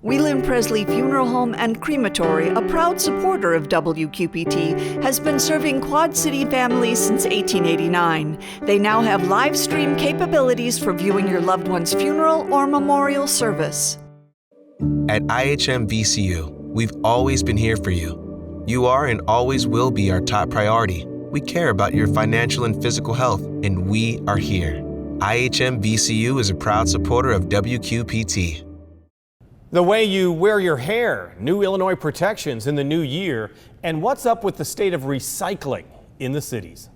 Whelan Presley Funeral Home and Crematory, a proud supporter of WQPT, has been serving Quad City families since 1889. They now have live stream capabilities for viewing your loved one's funeral or memorial service. At IHM VCU, we've always been here for you. You are and always will be our top priority. We care about your financial and physical health, and we are here. IHM VCU is a proud supporter of WQPT. The way you wear your hair, new Illinois protections in the new year, and what's up with the state of recycling in the cities.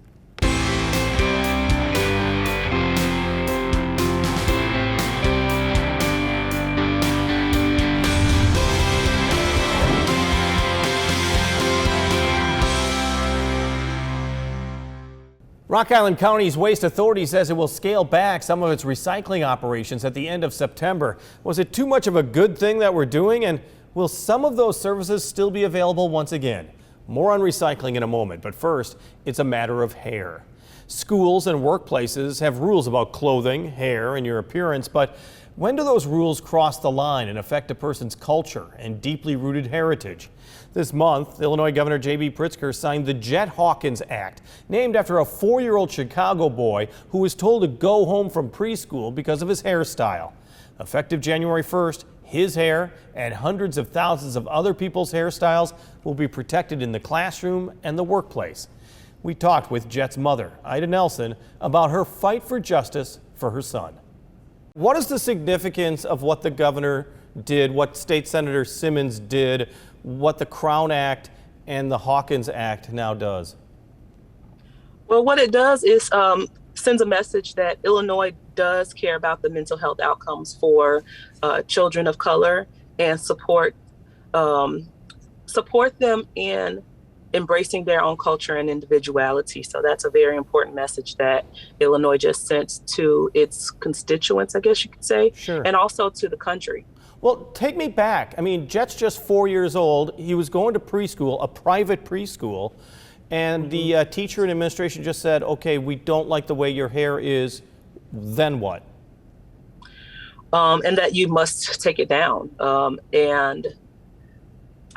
Rock Island County's Waste Authority says it will scale back some of its recycling operations at the end of September. Was it too much of a good thing that we're doing, and will some of those services still be available once again? More on recycling in a moment, but first, it's a matter of hair. Schools and workplaces have rules about clothing, hair, and your appearance, but when do those rules cross the line and affect a person's culture and deeply rooted heritage? This month, Illinois Governor J.B. Pritzker signed the Jet Hawkins Act, named after a 4-year-old Chicago boy who was told to go home from preschool because of his hairstyle. Effective January 1st, his hair and hundreds of thousands of other people's hairstyles will be protected in the classroom and the workplace. We talked with Jet's mother, Ida Nelson, about her fight for justice for her son. What is the significance of what the governor did, what State Senator Simmons did, what the Crown Act and the Hawkins Act now does? Well, what it does is sends a message that Illinois does care about the mental health outcomes for children of color and support them in embracing their own culture and individuality. So that's a very important message that Illinois just sent to its constituents, I guess you could say, Sure. And also to the country. Well, take me back. I mean, Jet's just 4 years old. He was going to preschool, a private preschool, and the teacher and administration just said, okay, we don't like the way your hair is. Then what? And that you must take it down. And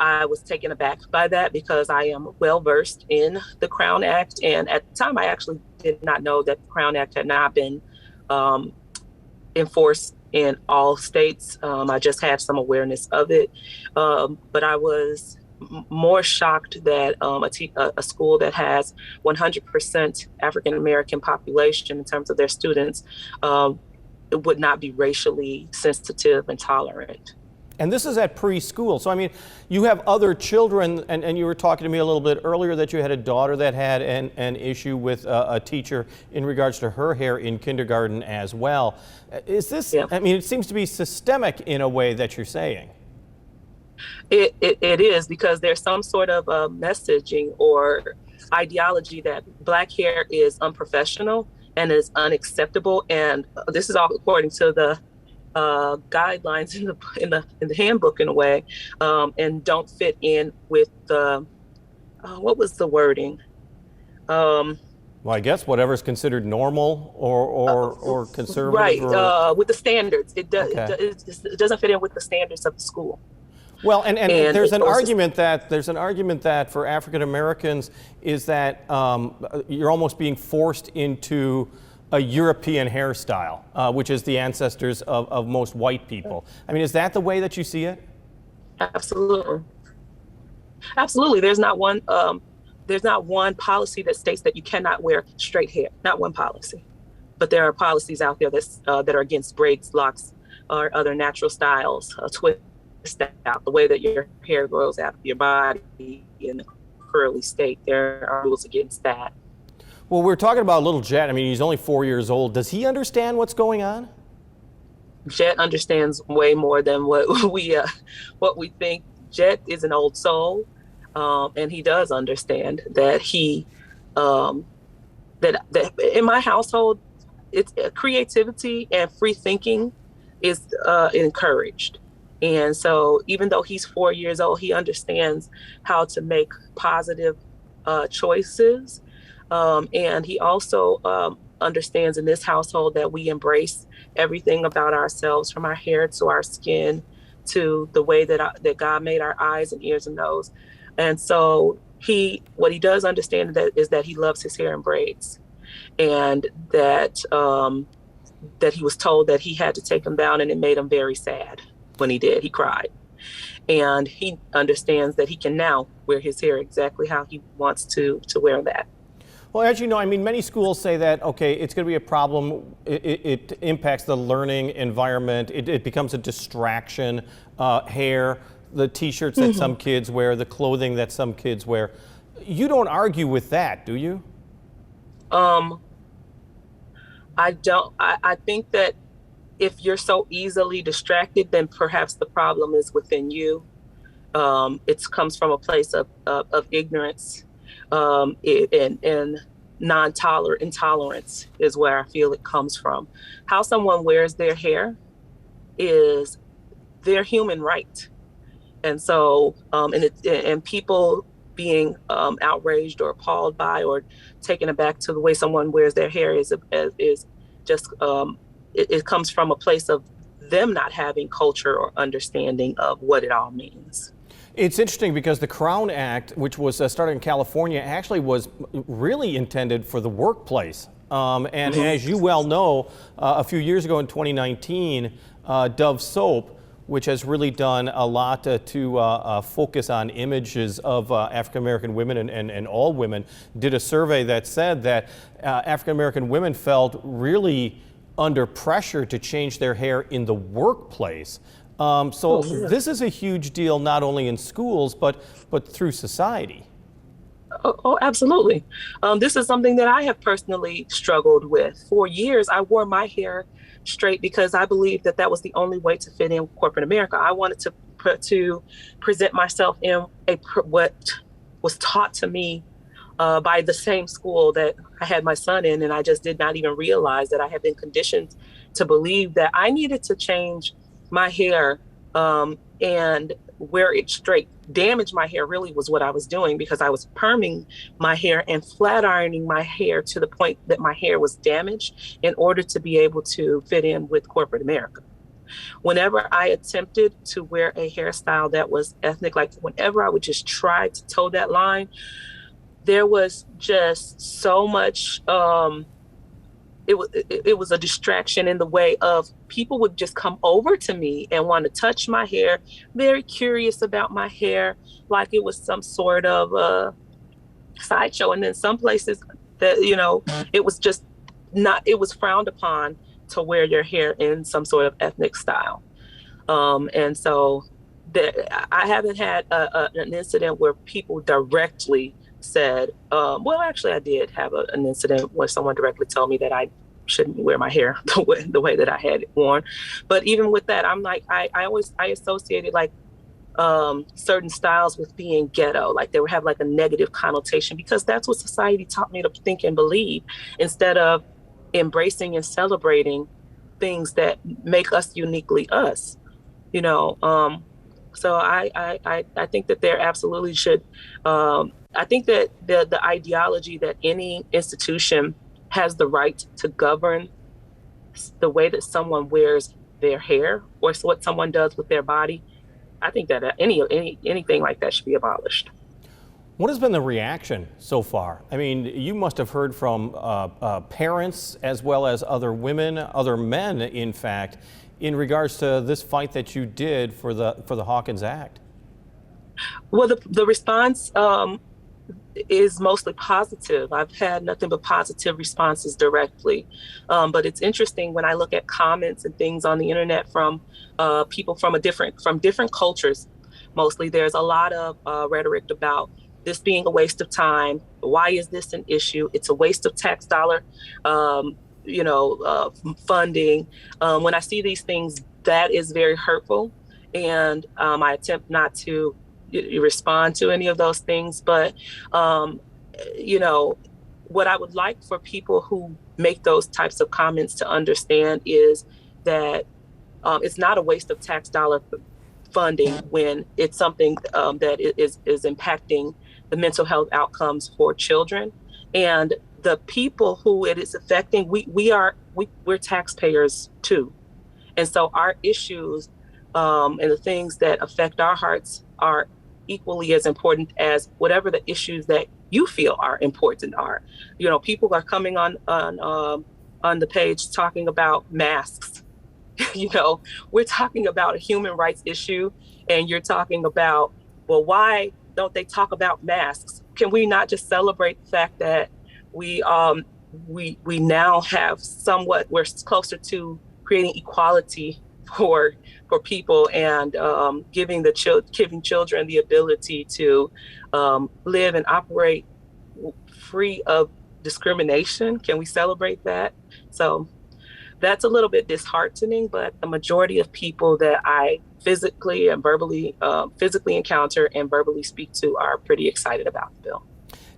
I was taken aback by that because I am well versed in the Crown Act. And at the time, I actually did not know that the Crown Act had not been enforced in all states. I just had some awareness of it. But I was more shocked that a school that has 100% African-American population in terms of their students would not be racially sensitive and tolerant. And this is at preschool. So, I mean, you have other children, and you were talking to me a little bit earlier that you had a daughter that had an issue with a teacher in regards to her hair in kindergarten as well. Is this, yeah. I mean, it seems to be systemic in a way that you're saying. It is, because there's some sort of messaging or ideology that Black hair is unprofessional and is unacceptable. And this is all according to the guidelines in the handbook in a way, and don't fit in with the what was the wording? Well, I guess whatever's considered normal or conservative. Right, with the standards. It doesn't fit in with the standards of the school. Well, and there's an argument that for African Americans is that you're almost being forced into a European hairstyle, which is the ancestors of most white people. I mean, is that the way that you see it? Absolutely. Absolutely. There's not one policy that states that you cannot wear straight hair. Not one policy. But there are policies out there that are against braids, locks, or other natural styles, twist out, the way that your hair grows out of your body in a curly state. There are rules against that. Well, we're talking about little Jet. I mean, he's only 4 years old. Does he understand what's going on? Jet understands way more than what we think. Jet is an old soul, and he does understand that that in my household, it's creativity and free thinking is encouraged. And so even though he's 4 years old, he understands how to make positive choices. And he also understands in this household that we embrace everything about ourselves, from our hair to our skin to the way that God made our eyes and ears and nose. And so what he does understand is that he loves his hair in braids, and that that he was told that he had to take them down, and it made him very sad when he did. He cried. And he understands that he can now wear his hair exactly how he wants to wear that. Well, as you know, I mean, many schools say that, okay, it's going to be a problem. It impacts the learning environment. It becomes a distraction. Hair, the T-shirts that some kids wear, the clothing that some kids wear. You don't argue with that, do you? I don't. I think that if you're so easily distracted, then perhaps the problem is within you. It comes from a place of ignorance, and intolerance is where I feel it comes from. How someone wears their hair is their human right. And so, and people being outraged or appalled by or taken aback to the way someone wears their hair is just, it comes from a place of them not having culture or understanding of what it all means. It's interesting because the Crown Act, which was started in California, actually was really intended for the workplace. And as you well know, a few years ago in 2019, Dove Soap, which has really done a lot to focus on images of African American women and all women, did a survey that said that African American women felt really under pressure to change their hair in the workplace. This is a huge deal not only in schools but through society. Oh, absolutely. This is something that I have personally struggled with. For years, I wore my hair straight because I believed that was the only way to fit in corporate America. I wanted to present myself in what was taught to me by the same school that I had my son in, and I just did not even realize that I had been conditioned to believe that I needed to change my hair and wear it straight. Damage my hair really was what I was doing, because I was perming my hair and flat ironing my hair to the point that my hair was damaged in order to be able to fit in with corporate America. Whenever I attempted to wear a hairstyle that was ethnic, like whenever I would just try to toe that line, there was just so much, it was a distraction in the way of people would just come over to me and want to touch my hair, very curious about my hair, like it was some sort of sideshow. And then some places that, it was just not, it was frowned upon to wear your hair in some sort of ethnic style. And so I haven't had an incident where people directly said, well, actually I did have an incident where someone directly told me that I shouldn't wear my hair the way that I had it worn. But even with that, I'm like, I associated like certain styles with being ghetto, like they would have like a negative connotation, because that's what society taught me to think and believe, instead of embracing and celebrating things that make us uniquely us, So I think that there absolutely should, I think that the ideology that any institution has the right to govern the way that someone wears their hair or what someone does with their body, I think that anything like that should be abolished. What has been the reaction so far? I mean, you must have heard from parents as well as other women, other men, in fact, in regards to this fight that you did for the Hawkins Act. Well, the response is mostly positive. I've had nothing but positive responses directly. But it's interesting when I look at comments and things on the internet from people from different cultures. Mostly, there's a lot of rhetoric about this being a waste of time. Why is this an issue? It's a waste of tax dollar, funding. When I see these things, that is very hurtful, and I attempt not to respond to any of those things. But what I would like for people who make those types of comments to understand is that it's not a waste of tax dollar funding when it's something that is impacting the mental health outcomes for children. And the people who it is affecting, we're taxpayers too. And so our issues and the things that affect our hearts are equally as important as whatever the issues that you feel are important are. You know, people are coming on the page talking about masks. You know, we're talking about a human rights issue, and you're talking about, well, why don't they talk about masks? Can we not just celebrate the fact that we now have we're closer to creating equality for people, and giving children the ability to live and operate free of discrimination? Can we celebrate that? So that's a little bit disheartening, but the majority of people that I physically encounter and verbally speak to are pretty excited about the bill.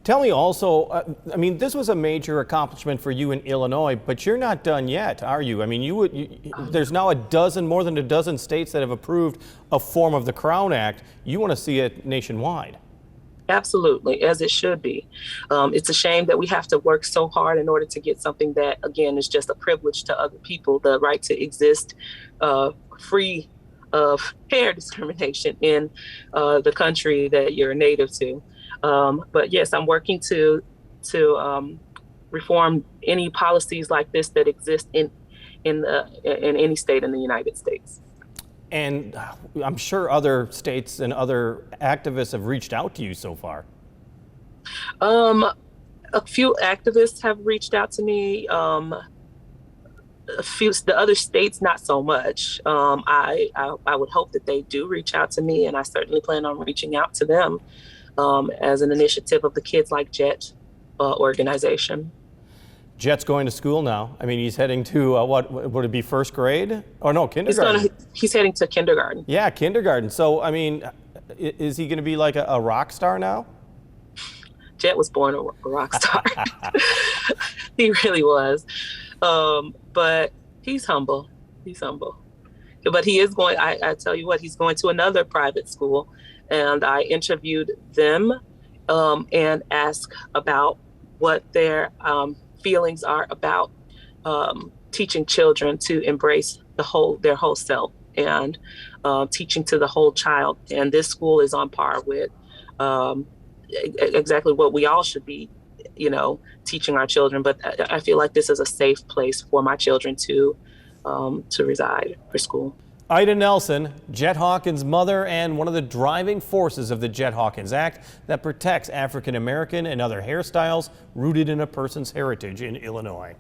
Tell me also, I mean, this was a major accomplishment for you in Illinois, but you're not done yet, are you? I mean, there's now more than a dozen states that have approved a form of the Crown Act. You want to see it nationwide. Absolutely, as it should be. It's a shame that we have to work so hard in order to get something that, again, is just a privilege to other people, the right to exist free of hair discrimination in the country that you're native to. But yes, I'm working to reform any policies like this that exist in any state in the United States. And I'm sure other states and other activists have reached out to you so far. A few activists have reached out to me. The other states, not so much. I would hope that they do reach out to me, and I certainly plan on reaching out to them as an initiative of the Kids Like Jet organization. Jet's going to school now. I mean, he's heading to, what would it be, first grade? Oh, no, kindergarten. He's heading to kindergarten. Yeah, kindergarten. So, I mean, is he going to be like a rock star now? Jet was born a rock star. He really was. But he's humble. But he is going, I tell you what, he's going to another private school. And I interviewed them and asked about what their feelings are about teaching children to embrace their whole self, and teaching to the whole child. And this school is on par with exactly what we all should be, teaching our children. But I feel like this is a safe place for my children to reside for school. Ida Nelson, Jet Hawkins' mother and one of the driving forces of the Jet Hawkins Act that protects African American and other hairstyles rooted in a person's heritage in Illinois.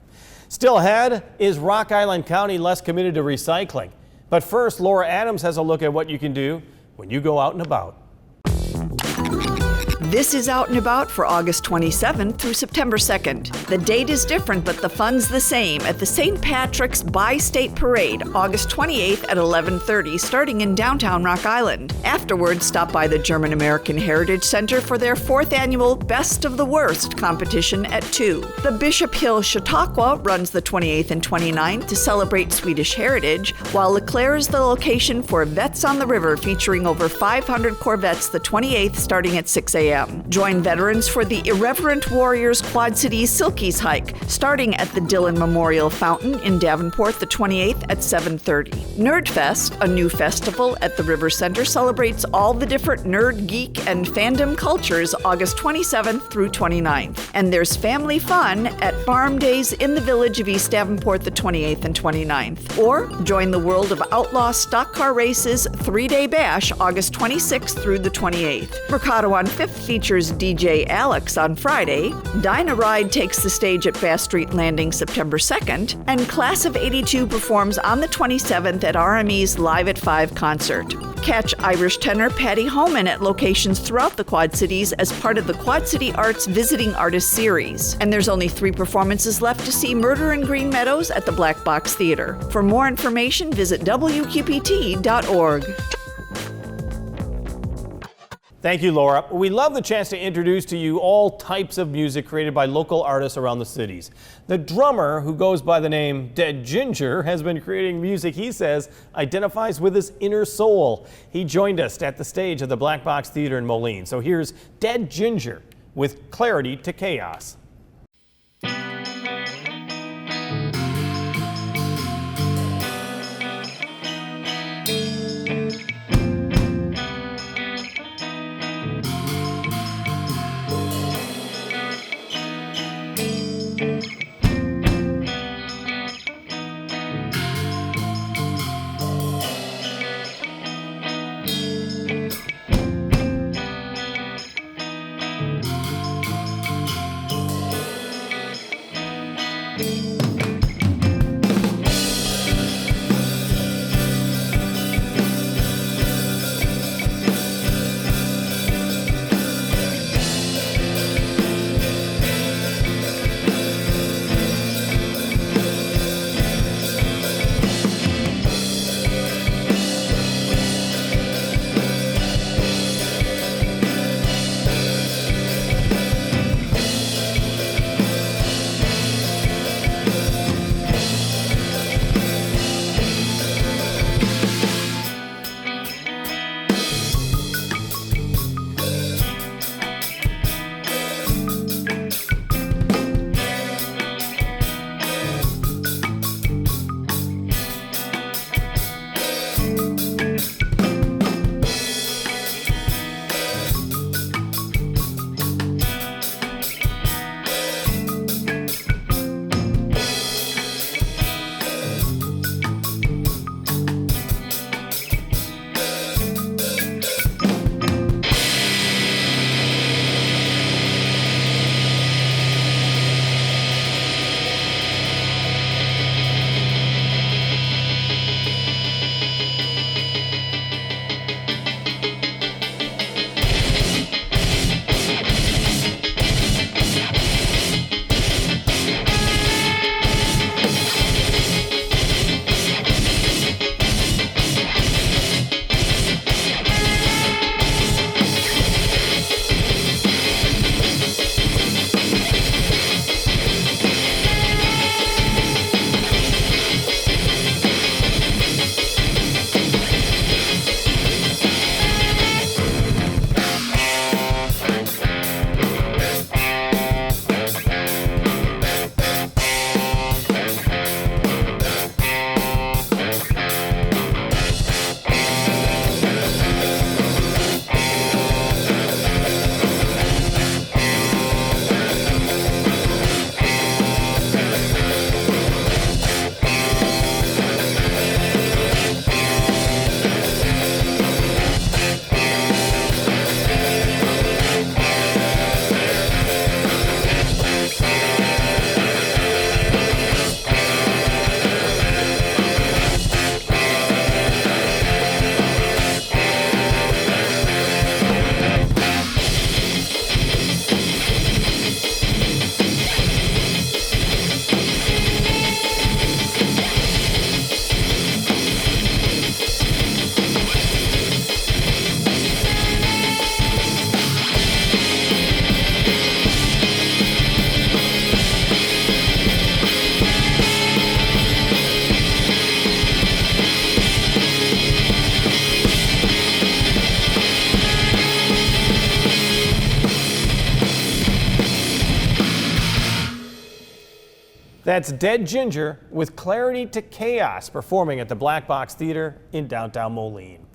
Still ahead, is Rock Island County less committed to recycling? But first, Laura Adams has a look at what you can do when you go out and about. This is Out and About for August 27th through September 2nd. The date is different, but the fun's the same at the St. Patrick's Bi-State Parade, August 28th at 11:30, starting in downtown Rock Island. Afterwards, stop by the German American Heritage Center for their 4th annual Best of the Worst competition at 2. The Bishop Hill Chautauqua runs the 28th and 29th to celebrate Swedish heritage, while LeClaire is the location for Vets on the River, featuring over 500 Corvettes the 28th, starting at 6 a.m. Join veterans for the Irreverent Warriors Quad Cities Silkies hike, starting at the Dillon Memorial Fountain in Davenport the 28th at 7:30. Nerdfest, a new festival at the River Center, celebrates all the different nerd, geek, and fandom cultures August 27th through 29th. And there's family fun at Farm Days in the Village of East Davenport the 28th and 29th. Or join the World of Outlaw Stock Car Races 3-Day Bash August 26th through the 28th. Mercado on 5th features DJ Alex on Friday. Dyna Ride takes the stage at Bass Street Landing September 2nd. And Class of 82 performs on the 27th at RME's Live at 5 concert. Catch Irish tenor Patty Homan at locations throughout the Quad Cities as part of the Quad City Arts Visiting Artist Series. And there's only 3 performances left to see Murder in Green Meadows at the Black Box Theater. For more information, visit WQPT.org. Thank you, Laura. We love the chance to introduce to you all types of music created by local artists around the cities. The drummer, who goes by the name Dead Ginger, has been creating music he says identifies with his inner soul. He joined us at the stage of the Black Box Theater in Moline. So here's Dead Ginger with Clarity to Chaos. That's Dead Ginger with Clarity to Chaos performing at the Black Box Theater in downtown Moline.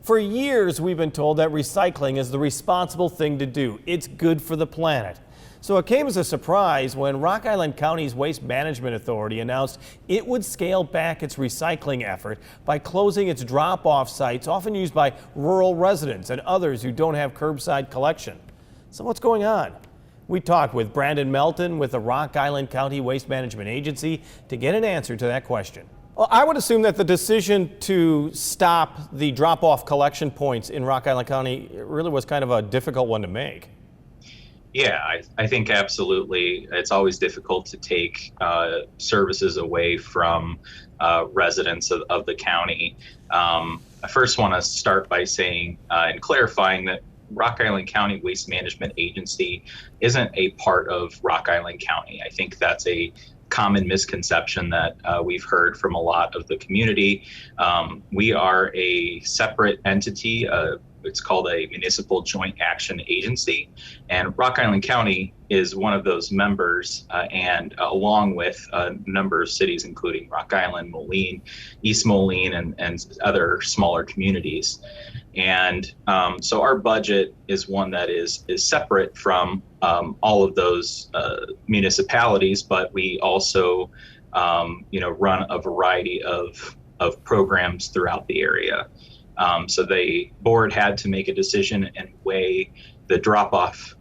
For years, we've been told that recycling is the responsible thing to do. It's good for the planet. So it came as a surprise when Rock Island County's Waste Management Authority announced it would scale back its recycling effort by closing its drop-off sites, often used by rural residents and others who don't have curbside collection. So what's going on? We talked with Brandon Melton with the Rock Island County Waste Management Agency to get an answer to that question. Well, I would assume that the decision to stop the drop-off collection points in Rock Island County really was kind of a difficult one to make. Yeah, I think absolutely. It's always difficult to take services away from residents of the county. I first want to start by saying and clarifying that Rock Island County Waste Management Agency isn't a part of Rock Island County. I think that's a common misconception that we've heard from a lot of the community. We are a separate entity. It's called a Municipal Joint Action Agency, and Rock Island County is one of those members, and along with a number of cities, including Rock Island, Moline, East Moline, and other smaller communities. And so our budget is one that is separate from all of those municipalities, but we also run a variety of programs throughout the area. So the board had to make a decision and weigh the drop-off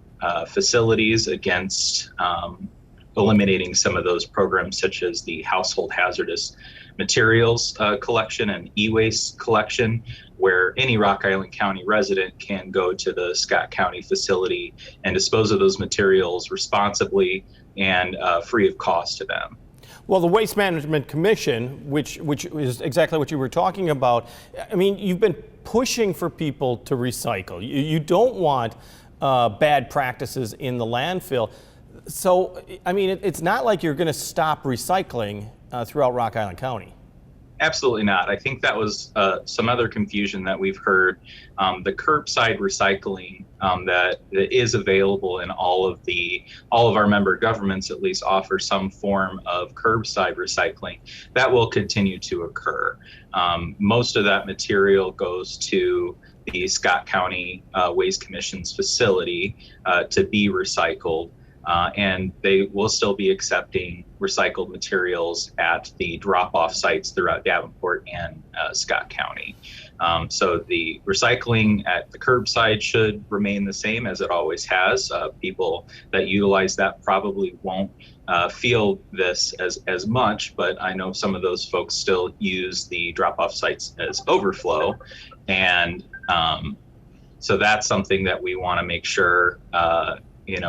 facilities against eliminating some of those programs, such as the household hazardous materials collection and e-waste collection, where any Rock Island County resident can go to the Scott County facility and dispose of those materials responsibly and free of cost to them. Well, the Waste Management Commission, which is exactly what you were talking about, I mean, you've been pushing for people to recycle. You don't want bad practices in the landfill. So, I mean, it's not like you're going to stop recycling throughout Rock Island County. Absolutely not. I think that was some other confusion that we've heard. The curbside recycling that is available in all of our member governments at least offer some form of curbside recycling. That will continue to occur. Most of that material goes to the Scott County Waste Commission's facility to be recycled. And they will still be accepting recycled materials at the drop-off sites throughout Davenport and Scott County. So the recycling at the curbside should remain the same as it always has. People that utilize that probably won't feel this as much, but I know some of those folks still use the drop-off sites as overflow. And so that's something that we want to make sure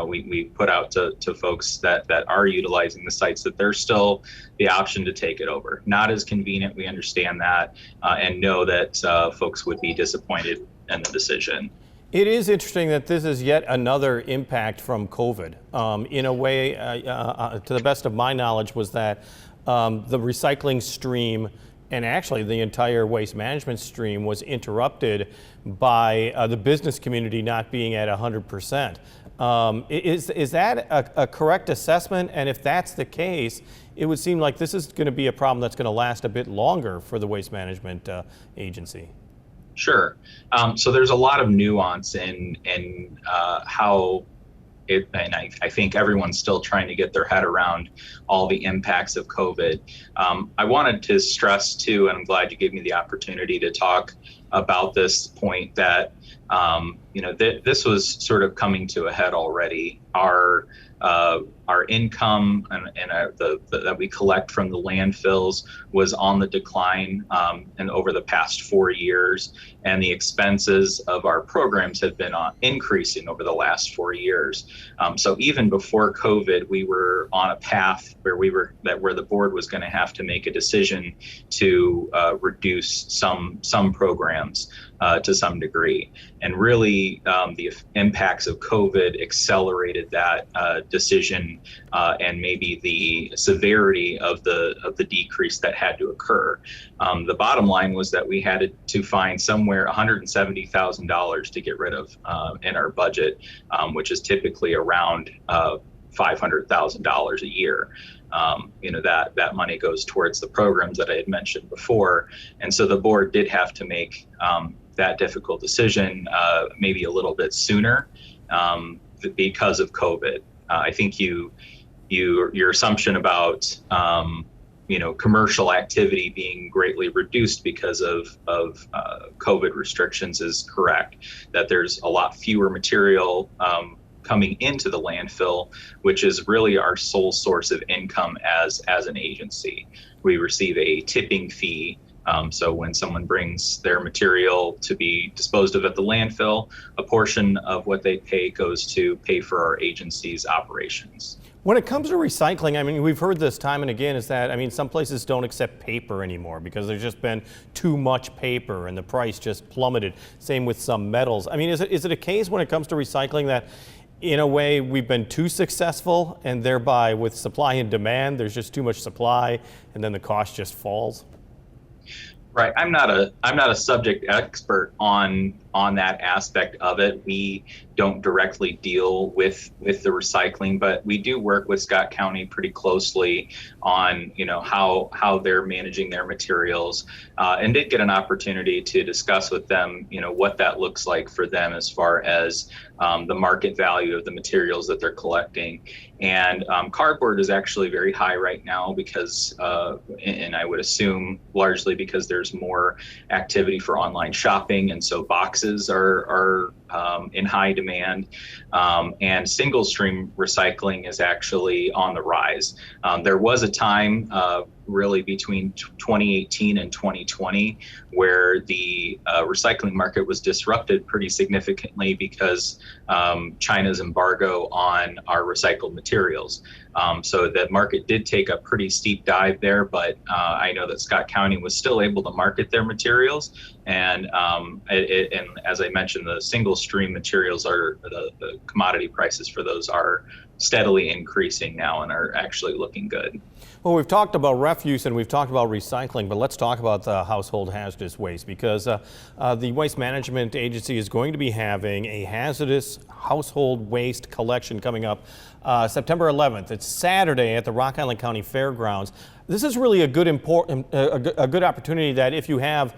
we put out to folks that are utilizing the sites, that there's still the option to take it over. Not as convenient, we understand that, and know that folks would be disappointed in the decision. It is interesting that this is yet another impact from COVID. In a way, to the best of my knowledge, was that the recycling stream and actually the entire waste management stream was interrupted by the business community not being at 100%. Is that a correct assessment? And if that's the case, it would seem like this is going to be a problem that's going to last a bit longer for the Waste Management Agency. Sure. So there's a lot of nuance in how it, and I think everyone's still trying to get their head around all the impacts of COVID. I wanted to stress too, and I'm glad you gave me the opportunity to talk about this point, that this was sort of coming to a head already. Our income and that we collect from the landfills was on the decline and over the past 4 years, and the expenses of our programs have been increasing over the last 4 years. So even before COVID, we were on a path where where the board was going to have to make a decision to reduce some programs to some degree, and really the impacts of COVID accelerated that decision and maybe the severity of the decrease that had to occur. The bottom line was that we had to find somewhere $170,000 to get rid of in our budget, which is typically around $500,000 a year. That money goes towards the programs that I had mentioned before. And so the board did have to make that difficult decision maybe a little bit sooner because of COVID. I think your assumption about commercial activity being greatly reduced because of COVID restrictions is correct. That there's a lot fewer material coming into the landfill, which is really our sole source of income as an agency. We receive a tipping fee. So when someone brings their material to be disposed of at the landfill, a portion of what they pay goes to pay for our agency's operations. When it comes to recycling, I mean, we've heard this time and again, is that, I mean, some places don't accept paper anymore because there's just been too much paper and the price just plummeted. Same with some metals. I mean, is it a case when it comes to recycling that in a way we've been too successful and thereby with supply and demand, there's just too much supply and then the cost just falls? Right. I'm not a subject expert on that aspect of it. We don't directly deal with the recycling, but we do work with Scott County pretty closely on how they're managing their materials, and did get an opportunity to discuss with them what that looks like for them as far as the market value of the materials that they're collecting. And cardboard is actually very high right now because, and I would assume largely because there's more activity for online shopping, and so boxes are in high demand. And single stream recycling is actually on the rise. There was a time really between 2018 and 2020 where the recycling market was disrupted pretty significantly because China's embargo on our recycled materials. So the market did take a pretty steep dive there, but I know that Scott County was still able to market their materials. And as I mentioned, the single stream materials are the commodity prices for those are steadily increasing now and are actually looking good. Well, we've talked about refuse and we've talked about recycling, but let's talk about the household hazardous waste because the Waste Management Agency is going to be having a hazardous household waste collection coming up September 11th. It's Saturday at the Rock Island County Fairgrounds. This is really a good opportunity that if you have,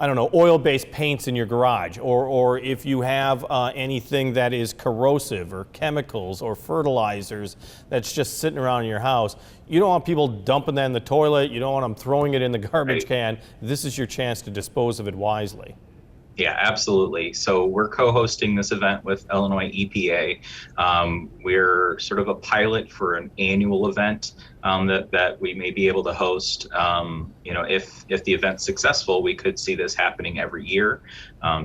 I don't know, oil-based paints in your garage, or if you have anything that is corrosive or chemicals or fertilizers that's just sitting around in your house, you don't want people dumping that in the toilet. You don't want them throwing it in the garbage can. This is your chance to dispose of it wisely. Yeah, absolutely. So we're co-hosting this event with Illinois EPA. We're sort of a pilot for an annual event that we may be able to host. If the event's successful, we could see this happening every year.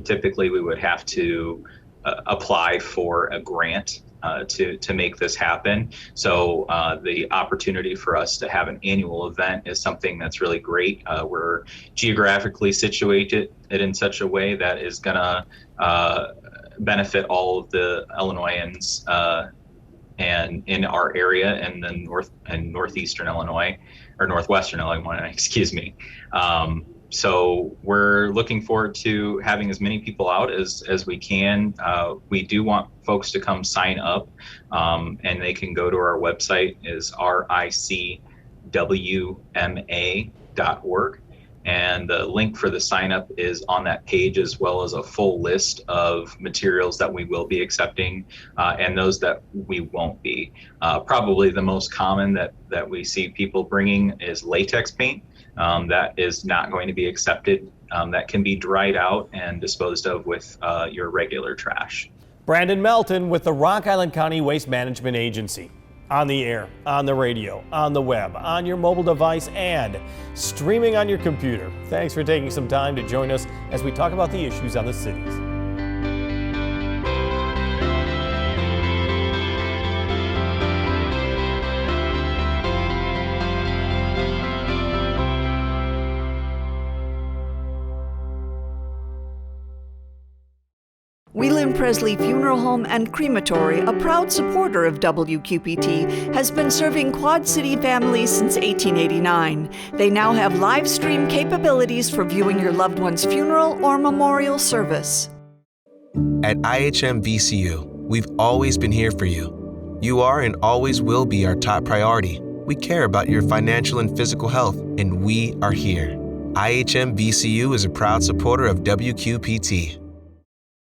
Typically, we would have to apply for a grant to make this happen. So the opportunity for us to have an annual event is something that's really great. We're geographically situated in such a way that is going to benefit all of the Illinoisans and in our area and then northeastern Illinois, or northwestern Illinois, excuse me. So we're looking forward to having as many people out as we can. We do want folks to come sign up, and they can go to our website, is ricwma.org. And the link for the sign up is on that page, as well as a full list of materials that we will be accepting and those that we won't be. Probably the most common that we see people bringing is latex paint. That is not going to be accepted. That can be dried out and disposed of with your regular trash. Brandon Melton with the Rock Island County Waste Management Agency. On the air, on the radio, on the web, on your mobile device, and streaming on your computer. Thanks for taking some time to join us as we talk about the issues on the cities. Whelan Presley Funeral Home and Crematory, a proud supporter of WQPT, has been serving Quad City families since 1889. They now have live stream capabilities for viewing your loved one's funeral or memorial service. At IHM VCU, we've always been here for you. You are and always will be our top priority. We care about your financial and physical health, and we are here. IHM VCU is a proud supporter of WQPT.